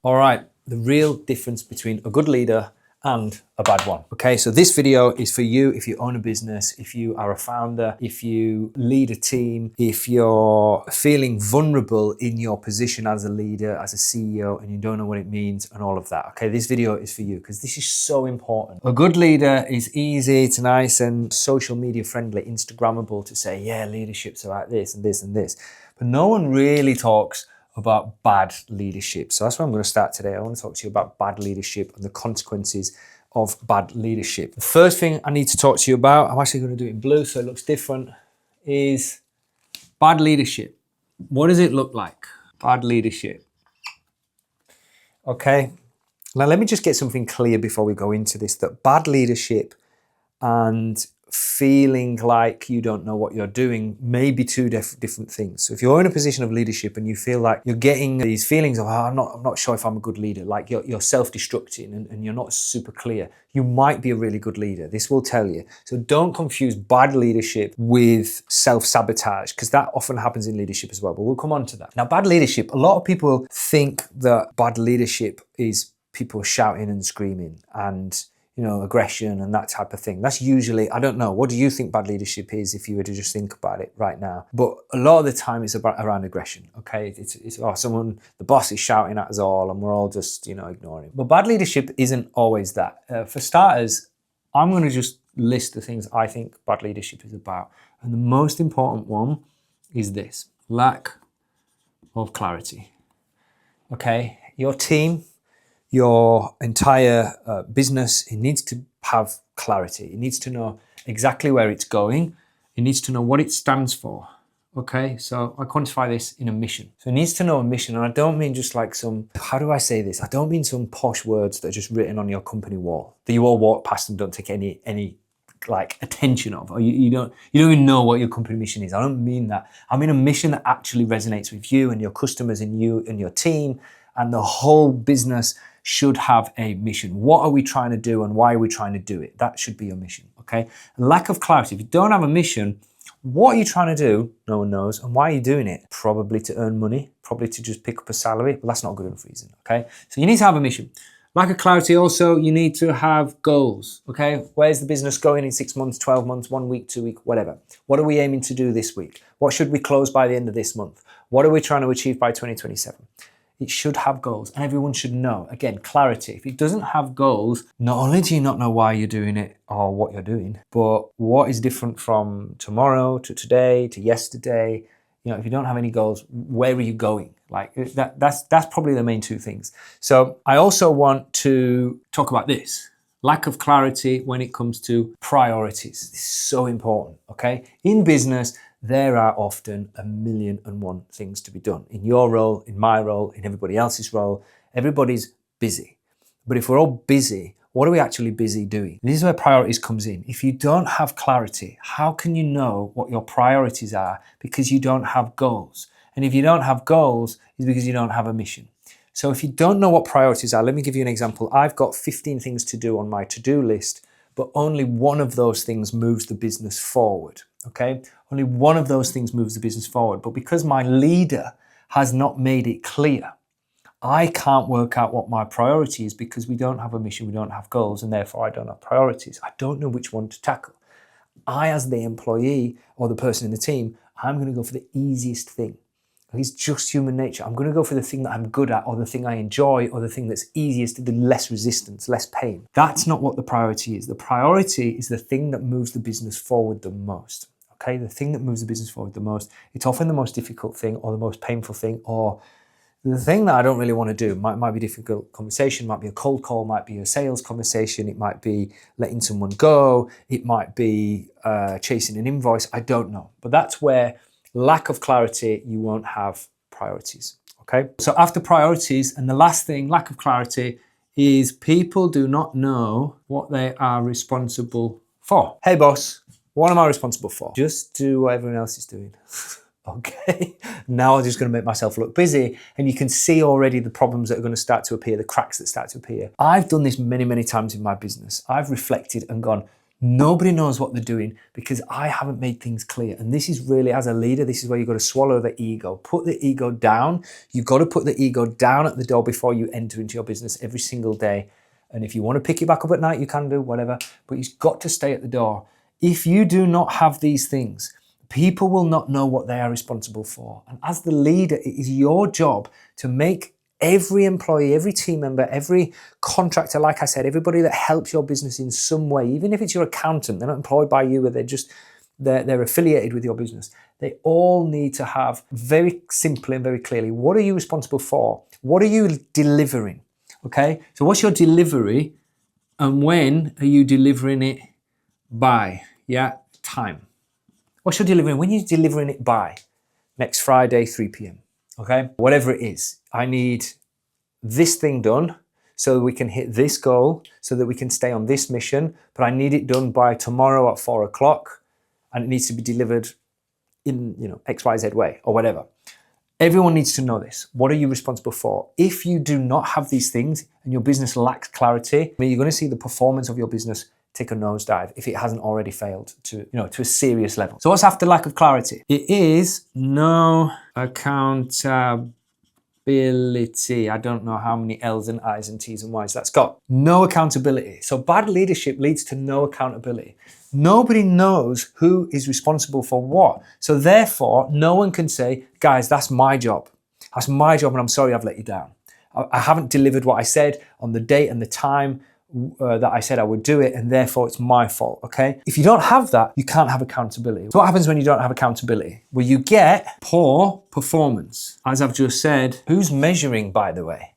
All right, the real difference between a good leader and a bad one. Okay, so this video is for you if you own a business, if you are a founder, if you lead a team, if you're feeling vulnerable in your position as a leader, as a CEO, and you don't know what it means and all of that. Okay, this video is for you because this is so important. A good leader is easy, it's nice and social media friendly, Instagrammable to say, yeah, leadership's about this and this and this. But no one really talks about bad leadership. So that's where I'm going to start today. I want to talk to you about bad leadership and the consequences of bad leadership. The first thing I need to talk to you about, I'm actually going to do it in blue so it looks different, is bad leadership. What does it look like? Bad leadership. Okay. Now let me just get something clear before we go into this, that bad leadership and feeling like you don't know what you're doing may be two different things. So if you're in a position of leadership and you feel like you're getting these feelings of, oh, I'm not sure if I'm a good leader, like you're self-destructing and you're not super clear, you might be a really good leader. This will tell you. So don't confuse bad leadership with self-sabotage, because that often happens in leadership as well, but we'll come on to that. Now, bad leadership, a lot of people think that bad leadership is people shouting and screaming and aggression and that type of thing. That's usually, I don't know, what do you think bad leadership is if you were to just think about it right now? But a lot of the time it's around aggression, okay? It's the boss is shouting at us all and we're all just, ignoring. But bad leadership isn't always that. For starters, I'm going to just list the things I think bad leadership is about. And the most important one is this: lack of clarity. Okay? Your team, your entire business, it needs to have clarity. It needs to know exactly where it's going. It needs to know what it stands for. Okay, so I quantify this in a mission. So it needs to know a mission, and I don't mean just like some, how do I say this? I don't mean some posh words that are just written on your company wall that you all walk past and don't take any like attention of, or you don't even know what your company mission is. I don't mean that. I mean a mission that actually resonates with you and your customers and you and your team, and the whole business should have a mission. What are we trying to do and why are we trying to do it? That should be your mission, okay? Lack of clarity. If you don't have a mission, what are you trying to do? No one knows. And why are you doing it? Probably to earn money, probably to just pick up a salary, but that's not a good enough reason, okay? So you need to have a mission. Lack of clarity also, you need to have goals, okay? Where's the business going in 6 months, 12 months, 1 week, 2 weeks, whatever? What are we aiming to do this week? What should we close by the end of this month? What are we trying to achieve by 2027? It should have goals and everyone should know. Again, clarity. If it doesn't have goals, not only do you not know why you're doing it or what you're doing, but what is different from tomorrow to today to yesterday. If you don't have any goals, where are you going? Like that's probably the main two things. So I also want to talk about this. Lack of clarity when it comes to priorities. This is so important, okay? In business, there are often 1,000,001 things to be done. In your role, in my role, in everybody else's role, everybody's busy. But if we're all busy, what are we actually busy doing? This is where priorities comes in. If you don't have clarity, how can you know what your priorities are? Because you don't have goals. And if you don't have goals, it's because you don't have a mission. So if you don't know what priorities are, let me give you an example. I've got 15 things to do on my to-do list, but only one of those things moves the business forward, okay? Only one of those things moves the business forward. But because my leader has not made it clear, I can't work out what my priority is because we don't have a mission, we don't have goals, and therefore I don't have priorities. I don't know which one to tackle. I, as the employee or the person in the team, I'm going to go for the easiest thing. It's just human nature. I'm going to go for the thing that I'm good at, or the thing I enjoy, or the thing that's easiest, the less resistance, less pain. That's not what the priority is. The priority is the thing that moves the business forward the most. Okay, the thing that moves the business forward the most. It's often the most difficult thing, or the most painful thing, or the thing that I don't really want to do. Might be a difficult conversation, might be a cold call, might be a sales conversation, it might be letting someone go, it might be chasing an invoice. I don't know. But that's where lack of clarity, you won't have priorities, okay? So after priorities, and the last thing, lack of clarity, is people do not know what they are responsible for. Hey boss, what am I responsible for? Just do what everyone else is doing. Okay, now I'm just going to make myself look busy, and you can see already the problems that are going to start to appear, the cracks that start to appear. I've done this many, many times in my business. I've reflected and gone, Nobody knows what they're doing because I haven't made things clear. And this is really, as a leader, this is where you've got to swallow the ego. Put the ego down. You've got to put the ego down at the door before you enter into your business every single day. And if you want to pick it back up at night, you can do whatever, but you've got to stay at the door. If you do not have these things, people will not know what they are responsible for. And as the leader, it is your job to make every employee, every team member, every contractor, like I said, everybody that helps your business in some way, even if it's your accountant, they're not employed by you, but they're affiliated with your business. They all need to have very simply and very clearly, what are you responsible for? What are you delivering? Okay, so what's your delivery and when are you delivering it by? Yeah, time. What's your delivery? When are you delivering it by? Next Friday, 3 p.m. Okay, whatever it is. I need this thing done so that we can hit this goal, so that we can stay on this mission, but I need it done by tomorrow at 4 o'clock and it needs to be delivered in, XYZ way or whatever. Everyone needs to know this. What are you responsible for? If you do not have these things and your business lacks clarity, you're going to see the performance of your business take a nosedive if it hasn't already failed to a serious level. So what's after lack of clarity? It is no accountability. I don't know how many L's and I's and T's and Y's that's got. No accountability. So bad leadership leads to no accountability. Nobody knows who is responsible for what. So therefore, no one can say, guys, that's my job. That's my job and I'm sorry I've let you down. I haven't delivered what I said on the date and the time that I said I would do it, and therefore it's my fault, okay? If you don't have that, you can't have accountability. So what happens when you don't have accountability? Well, you get poor performance. As I've just said, who's measuring, by the way?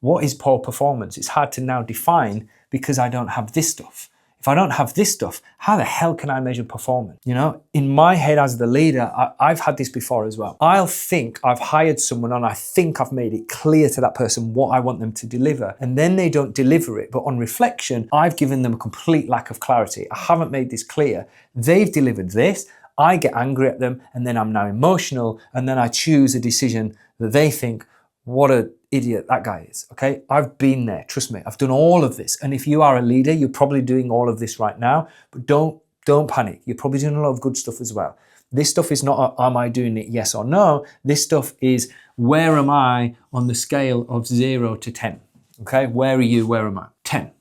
What is poor performance? It's hard to now define because I don't have this stuff. If I don't have this stuff, how the hell can I measure performance? In my head as the leader, I've had this before as well. I'll think I've hired someone and I think I've made it clear to that person what I want them to deliver. And then they don't deliver it. But on reflection, I've given them a complete lack of clarity. I haven't made this clear. They've delivered this. I get angry at them and then I'm now emotional. And then I choose a decision that they think, what a idiot that guy is, okay? I've been there, trust me. I've done all of this. And if you are a leader, you're probably doing all of this right now, but don't panic. You're probably doing a lot of good stuff as well. This stuff is not, am I doing it, yes or no? This stuff is, where am I on the scale of 0 to 10, okay? Where are you, where am I? 10.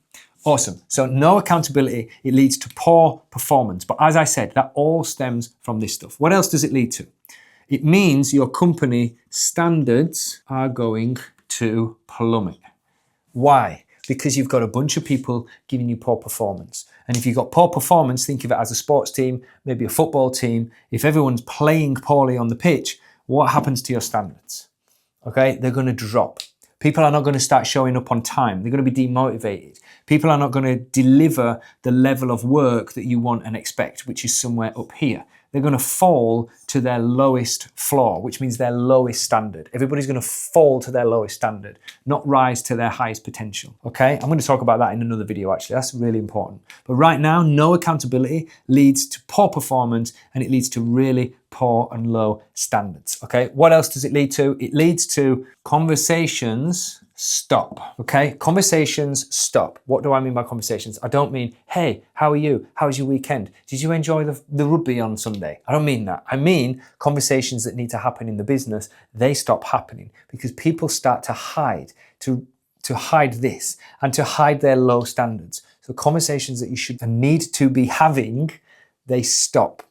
Awesome. So no accountability, it leads to poor performance. But as I said, that all stems from this stuff. What else does it lead to? It means your company standards are going to plummet. Why? Because you've got a bunch of people giving you poor performance. And if you've got poor performance, think of it as a sports team, maybe a football team. If everyone's playing poorly on the pitch, what happens to your standards? Okay, they're going to drop. People are not going to start showing up on time. They're going to be demotivated. People are not going to deliver the level of work that you want and expect, which is somewhere up here. They're going to fall to their lowest floor, which means their lowest standard. Everybody's going to fall to their lowest standard, not rise to their highest potential. Okay, I'm going to talk about that in another video, actually. That's really important. But right now, no accountability leads to poor performance and it leads to really poor and low standards. Okay, what else does it lead to? It leads to conversations stop. Okay, conversations stop. What do I mean by conversations? I don't mean, hey, how are you? How was your weekend? Did you enjoy the rugby on Sunday? I don't mean that. I mean conversations that need to happen in the business, they stop happening because people start to hide, to hide this and to hide their low standards. So conversations that you should and need to be having, they stop.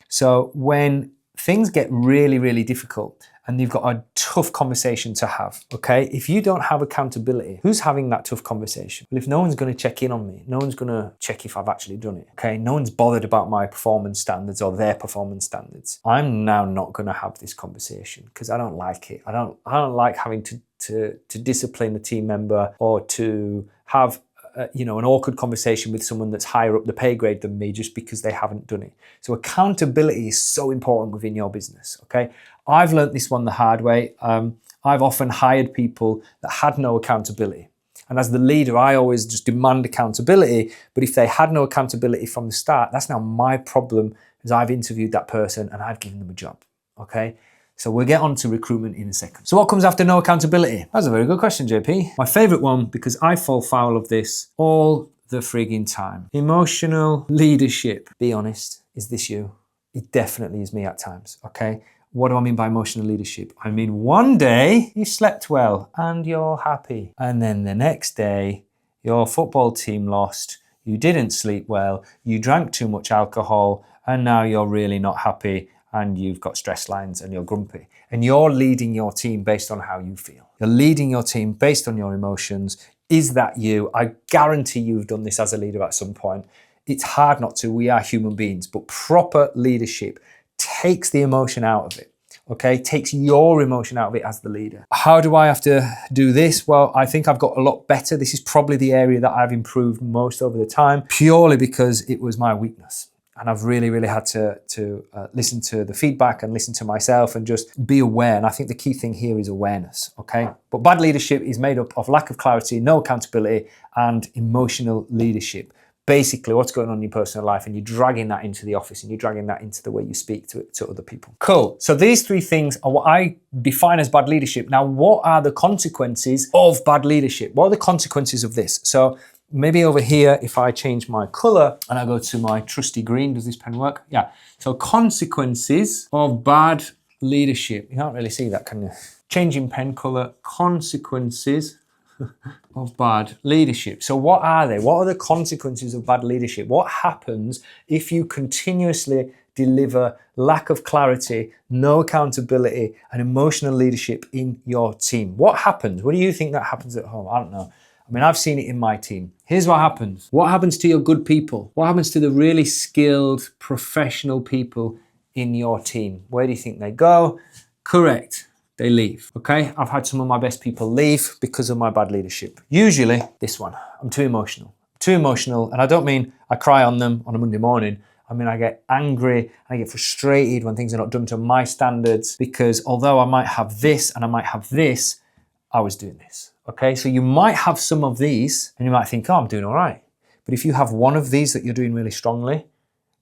So when things get really, really difficult and you've got a tough conversation to have, okay? If you don't have accountability, who's having that tough conversation? Well, if no one's going to check in on me, no one's going to check if I've actually done it, okay? No one's bothered about my performance standards or their performance standards. I'm now not going to have this conversation because I don't like it. I don't like having to discipline a team member or to have an awkward conversation with someone that's higher up the pay grade than me just because they haven't done it. So accountability is so important within your business, okay? I've learned this one the hard way. I've often hired people that had no accountability. And as the leader, I always just demand accountability. But if they had no accountability from the start, that's now my problem because I've interviewed that person and I've given them a job, okay? So we'll get on to recruitment in a second. So what comes after no accountability? That's a very good question, JP. My favorite one, because I fall foul of this all the frigging time. Emotional leadership. Be honest, is this you? It definitely is me at times, okay? What do I mean by emotional leadership? I mean, one day you slept well and you're happy. And then the next day, your football team lost, you didn't sleep well, you drank too much alcohol, and now you're really not happy and you've got stress lines and you're grumpy. And you're leading your team based on how you feel. You're leading your team based on your emotions. Is that you? I guarantee you've done this as a leader at some point. It's hard not to. We are human beings, but proper leadership takes the emotion out of it, okay? Takes your emotion out of it as the leader. How do I have to do this? Well, I think I've got a lot better. This is probably the area that I've improved most over the time, purely because it was my weakness. And I've really, really had to listen to the feedback and listen to myself and just be aware. And I think the key thing here is awareness, okay? But bad leadership is made up of lack of clarity, no accountability, and emotional leadership. Basically what's going on in your personal life, and you're dragging that into the office and you're dragging that into the way you speak to other people. Cool. So these three things are what I define as bad leadership. Now, what are the consequences of bad leadership? What are the consequences of this? So maybe over here, if I change my color and I go to my trusty green, does this pen work? Yeah. So consequences of bad leadership. You can't really see that, can you? Changing pen color, consequences of bad leadership. So what are they? What are the consequences of bad leadership? What happens if you continuously deliver lack of clarity, no accountability, and emotional leadership in your team? What happens? What do you think that happens at home? I don't know. I mean, I've seen it in my team. Here's what happens. What happens to your good people? What happens to the really skilled, professional people in your team? Where do you think they go? Correct. They leave, okay? I've had some of my best people leave because of my bad leadership. Usually, this one, I'm too emotional. Too emotional, and I don't mean I cry on them on a Monday morning. I mean, I get angry and I get frustrated when things are not done to my standards, because although I might have this and I might have this, I was doing this, okay? So you might have some of these and you might think, oh, I'm doing all right. But if you have one of these that you're doing really strongly,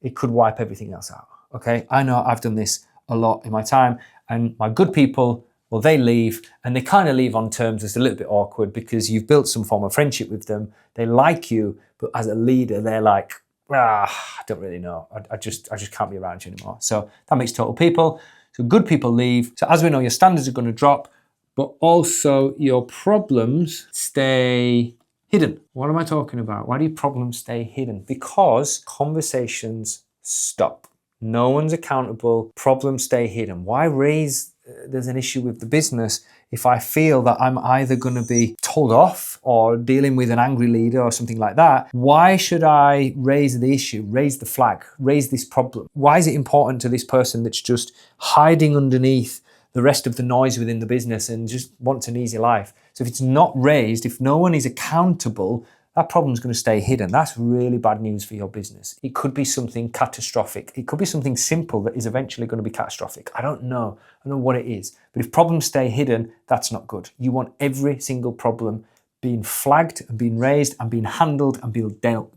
it could wipe everything else out, okay? I know I've done this a lot in my time, and my good people, well, they leave, and they kind of leave on terms that's a little bit awkward because you've built some form of friendship with them. They like you, but as a leader, they're like, I don't really know. I just can't be around you anymore. So that makes total people. So good people leave. So as we know, your standards are going to drop, but also your problems stay hidden. What am I talking about? Why do your problems stay hidden? Because conversations stop. No one's accountable. Problems stay hidden. Why raise there's an issue with the business if I feel that I'm either going to be told off or dealing with an angry leader or something like that? Why should I raise the issue, raise the flag, raise this problem? Why is it important to this person that's just hiding underneath the rest of the noise within the business and just wants an easy life? So if it's not raised, if no one is accountable, that problem's going to stay hidden. That's really bad news for your business. It could be something catastrophic. It could be something simple that is eventually going to be catastrophic. I don't know. I don't know what it is. But if problems stay hidden, that's not good. You want every single problem being flagged and being raised and being handled and being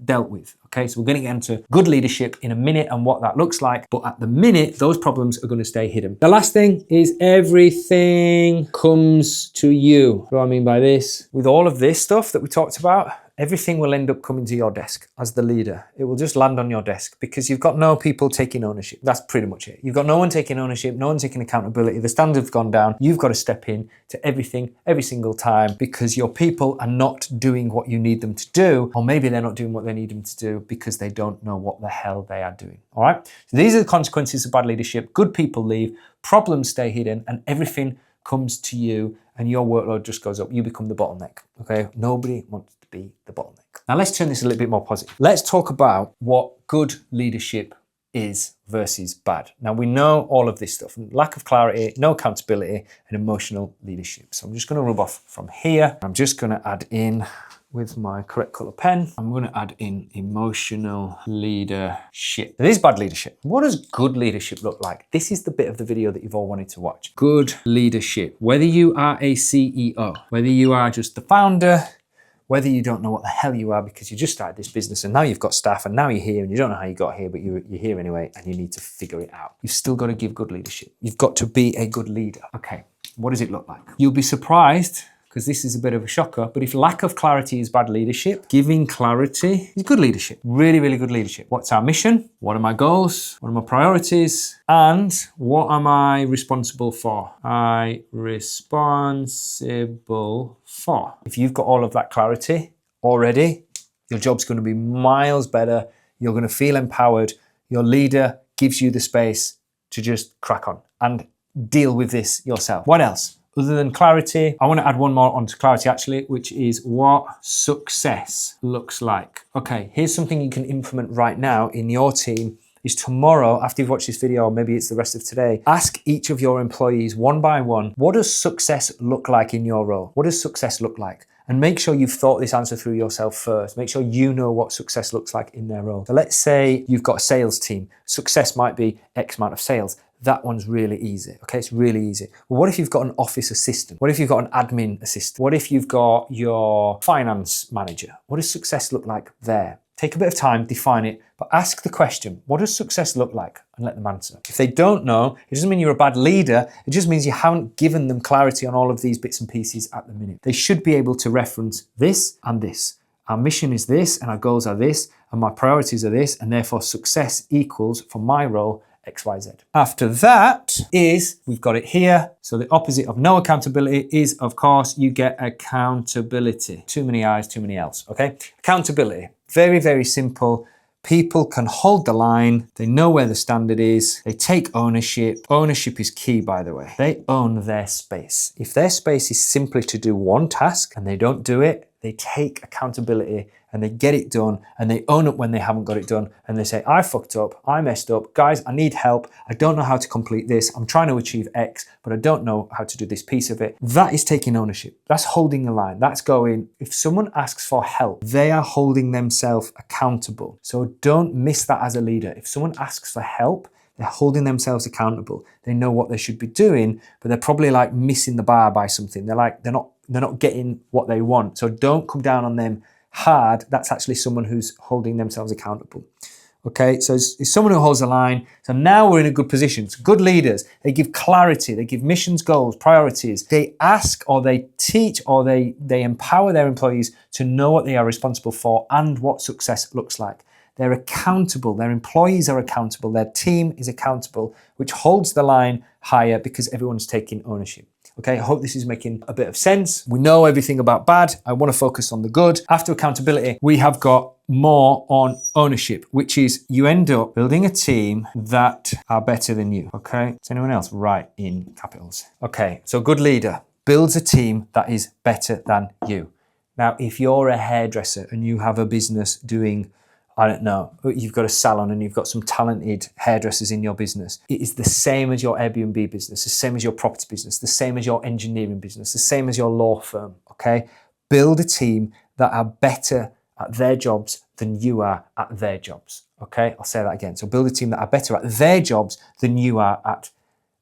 dealt with. Okay, so we're going to get into good leadership in a minute and what that looks like. But at the minute, those problems are going to stay hidden. The last thing is everything comes to you. What do I mean by this? With all of this stuff that we talked about, everything will end up coming to your desk as the leader. It will just land on your desk because you've got no people taking ownership. That's pretty much it. You've got no one taking ownership, no one taking accountability. The standards have gone down. You've got to step in to everything, every single time, because your people are not doing what you need them to do, or maybe they're not doing what they need them to do because they don't know what the hell they are doing. All right? So these are the consequences of bad leadership. Good people leave, problems stay hidden, and everything comes to you, and your workload just goes up. You become the bottleneck. Okay? Nobody wants to be the bottleneck. Now let's turn this a little bit more positive. Let's talk about what good leadership is versus bad. Now we know all of this stuff: lack of clarity, no accountability, and emotional leadership. So I'm just going to rub off from here. I'm just going to add in, with my correct color pen, I'm going to add in emotional leadership. This is bad leadership. What does good leadership look like? This is the bit of the video that you've all wanted to watch. Good leadership. Whether you are a CEO, whether you are just the founder, whether you don't know what the hell you are because you just started this business and now you've got staff and now you're here and you don't know how you got here, but you're here anyway and you need to figure it out. You've still got to give good leadership. You've got to be a good leader. Okay, what does it look like? You'll be surprised because this is a bit of a shocker, but if lack of clarity is bad leadership, giving clarity is good leadership. Really, really good leadership. What's our mission? What are my goals? What are my priorities? And what am I responsible for? Responsible for. If you've got all of that clarity already, your job's going to be miles better. You're going to feel empowered. Your leader gives you the space to just crack on and deal with this yourself. What else? Other than clarity, I want to add one more onto clarity actually, which is what success looks like. Okay, here's something you can implement right now in your team is tomorrow, after you've watched this video, or maybe it's the rest of today, ask each of your employees one by one, what does success look like in your role? What does success look like? And make sure you've thought this answer through yourself first. Make sure you know what success looks like in their role. So let's say you've got a sales team. Success might be X amount of sales. That one's really easy, okay? It's really easy. Well, what if you've got an office assistant? What if you've got an admin assistant? What if you've got your finance manager? What does success look like there? Take a bit of time, define it, but ask the question, what does success look like? And let them answer. If they don't know, it doesn't mean you're a bad leader. It just means you haven't given them clarity on all of these bits and pieces at the minute. They should be able to reference this and this. Our mission is this, and our goals are this, and my priorities are this, and therefore success equals, for my role, XYZ. After that is, we've got it here. So the opposite of no accountability is, of course, you get accountability. Too many I's, too many L's, okay? Accountability, very, very simple. People can hold the line. They know where the standard is. They take ownership. Ownership is key, by the way. They own their space. If their space is simply to do one task and they don't do it, they take accountability and they get it done and they own up when they haven't got it done and they say, I fucked up, I messed up, guys, I need help, I don't know how to complete this, I'm trying to achieve X, but I don't know how to do this piece of it. That is taking ownership. That's holding the line. That's going, if someone asks for help, they are holding themselves accountable. So don't miss that as a leader. If someone asks for help, they're holding themselves accountable. They know what they should be doing, but they're probably like missing the bar by something. They're not getting what they want. So don't come down on them hard. That's actually someone who's holding themselves accountable. Okay, so it's someone who holds the line. So now we're in a good position. It's good leaders. They give clarity. They give missions, goals, priorities. They ask or they teach or they empower their employees to know what they are responsible for and what success looks like. They're accountable. Their employees are accountable. Their team is accountable, which holds the line higher because everyone's taking ownership. Okay, I hope this is making a bit of sense. We know everything about bad. I want to focus on the good. After accountability, we have got more on ownership, which is you end up building a team that are better than you. Okay, does anyone else write in capitals? Okay, so good leader builds a team that is better than you. Now, if you're a hairdresser and you have a business doing, I don't know, you've got a salon and you've got some talented hairdressers in your business. It is the same as your Airbnb business, the same as your property business, the same as your engineering business, the same as your law firm, okay? Build a team that are better at their jobs than you are at their jobs, okay? I'll say that again. So build a team that are better at their jobs than you are at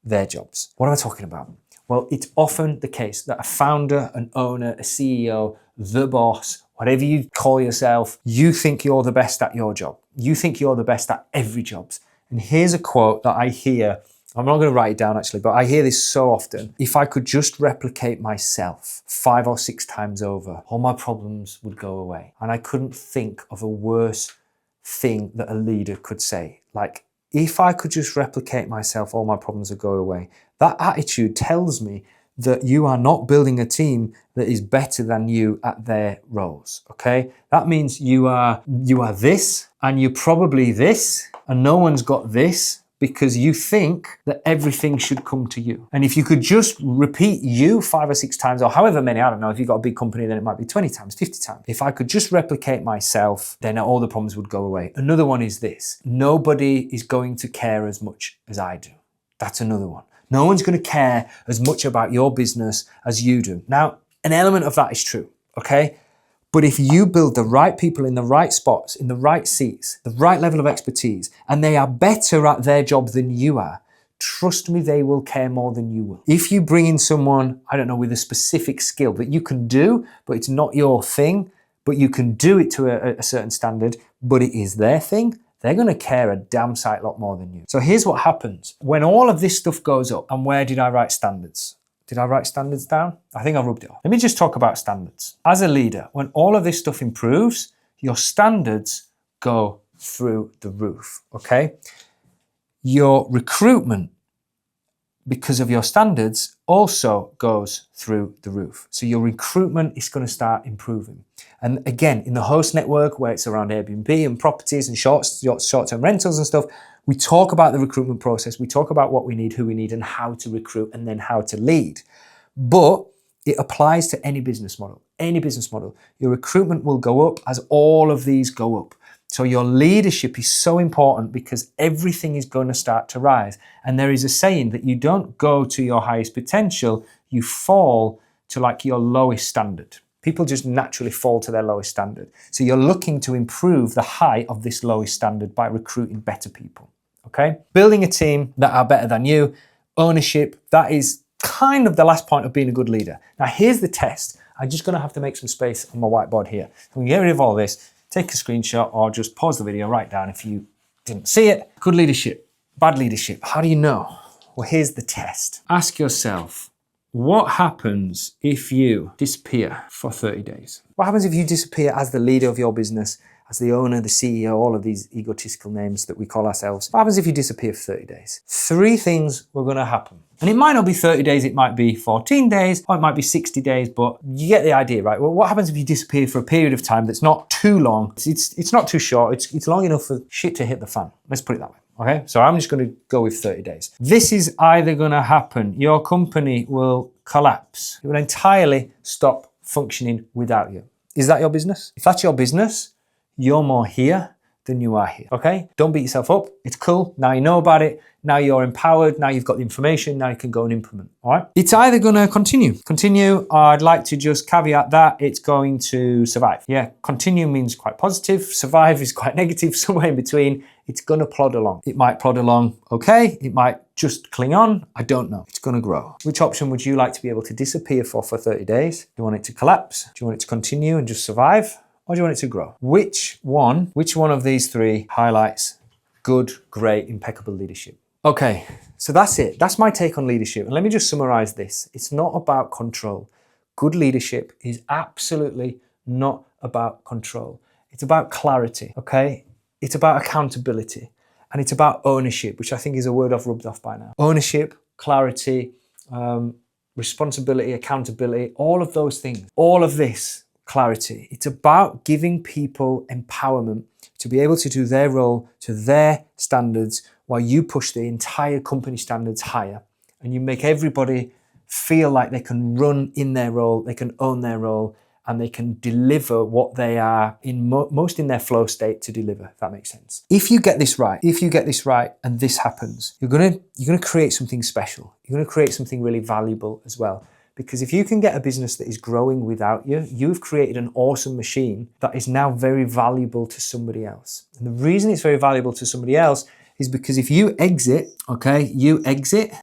their jobs. What am I talking about? Well, it's often the case that a founder, an owner, a CEO, the boss, whatever you call yourself, you think you're the best at your job. You think you're the best at every job. And here's a quote that I hear. I'm not going to write it down actually, but I hear this so often. If I could just replicate myself 5 or 6 times over, all my problems would go away. And I couldn't think of a worse thing that a leader could say. Like, if I could just replicate myself, all my problems would go away. That attitude tells me that you are not building a team that is better than you at their roles, okay? That means you are this, and you're probably this, and no one's got this, because you think that everything should come to you. And if you could just repeat you 5 or 6 times, or however many, I don't know, if you've got a big company, then it might be 20 times, 50 times. If I could just replicate myself, then all the problems would go away. Another one is this: nobody is going to care as much as I do. That's another one. No one's going to care as much about your business as you do. Now, an element of that is true, okay? But if you build the right people in the right spots, in the right seats, the right level of expertise, and they are better at their job than you are, trust me, they will care more than you will. If you bring in someone, I don't know, with a specific skill that you can do, but it's not your thing, but you can do it to a certain standard, but it is their thing, they're going to care a damn sight lot more than you. So here's what happens. When all of this stuff goes up, and where did I write standards? Did I write standards down? I think I rubbed it off. Let me just talk about standards. As a leader, when all of this stuff improves, your standards go through the roof, okay? Your recruitment, because of your standards, also goes through the roof. So your recruitment is going to start improving. And again, in the host network, where it's around Airbnb and properties and short-term rentals and stuff, we talk about the recruitment process. We talk about what we need, who we need, and how to recruit, and then how to lead. But it applies to any business model. Any business model. Your recruitment will go up as all of these go up. So your leadership is so important because everything is going to start to rise. And there is a saying that you don't go to your highest potential, you fall to like your lowest standard. People just naturally fall to their lowest standard. So you're looking to improve the height of this lowest standard by recruiting better people, okay? Building a team that are better than you, ownership, that is kind of the last point of being a good leader. Now here's the test. I'm just gonna have to make some space on my whiteboard here. So we get rid of all this, take a screenshot or just pause the video, write down if you didn't see it. Good leadership, bad leadership, how do you know? Well, here's the test. Ask yourself, what happens if you disappear for 30 days? What happens if you disappear as the leader of your business, as the owner, the CEO, all of these egotistical names that we call ourselves? What happens if you disappear for 30 days? 3 things were gonna happen. And it might not be 30 days, it might be 14 days, or it might be 60 days, but you get the idea, right? Well, what happens if you disappear for a period of time that's not too long? It's not too short, it's long enough for shit to hit the fan. Let's put it that way. Okay, so I'm just going to go with 30 days. This is either going to happen. Your company will collapse. It will entirely stop functioning without you. Is that your business? If that's your business, you're more here than you are here, okay? Don't beat yourself up. It's cool. Now you know about it. Now you're empowered. Now you've got the information. Now you can go and implement, all right? It's either going to continue, or I'd like to just caveat that it's going to survive. Yeah, continue means quite positive. Survive is quite negative, somewhere in between. It's going to plod along. It might plod along okay. It might just cling on. I don't know. It's going to grow. Which option would you like to be able to disappear for 30 days? Do you want it to collapse? Do you want it to continue and just survive? Or do you want it to grow? Which one of these 3 highlights good, great, impeccable leadership? Okay, so that's it. That's my take on leadership. And let me just summarize this. It's not about control. Good leadership is absolutely not about control. It's about clarity, okay? It's about accountability. And it's about ownership, which I think is a word I've rubbed off by now. Ownership, clarity, responsibility, accountability, all of those things. All of this, clarity. It's about giving people empowerment to be able to do their role to their standards while you push the entire company standards higher. And you make everybody feel like they can run in their role, they can own their role, and they can deliver what they are in most in their flow state to deliver, if that makes sense. If you get this right, and this happens, you're gonna create something special. You're gonna create something really valuable as well. Because if you can get a business that is growing without you, you've created an awesome machine that is now very valuable to somebody else. And the reason it's very valuable to somebody else is because if you exit,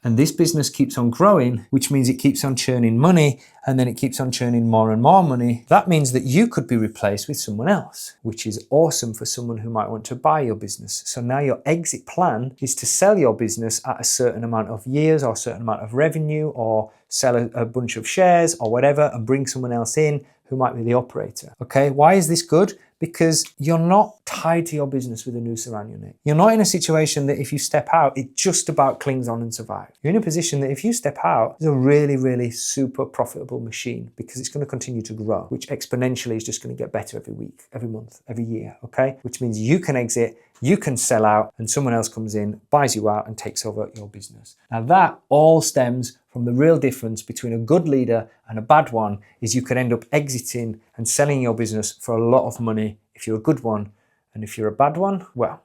and this business keeps on growing, which means it keeps on churning money, and then it keeps on churning more and more money, that means that you could be replaced with someone else, which is awesome for someone who might want to buy your business. So now your exit plan is to sell your business at a certain amount of years or a certain amount of revenue, or sell a bunch of shares or whatever and bring someone else in who might be the operator. Okay, why is this good? Because you're not tied to your business with a noose around your neck. You're not in a situation that if you step out, it just about clings on and survives. You're in a position that if you step out, it's a really, really super profitable machine because it's going to continue to grow, which exponentially is just going to get better every week, every month, every year, okay? Which means you can exit, you can sell out, and someone else comes in, buys you out, and takes over your business. Now that all stems from the real difference between a good leader and a bad one is you could end up exiting and selling your business for a lot of money if you're a good one. And if you're a bad one, well,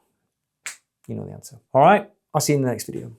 you know the answer. All right, I'll see you in the next video.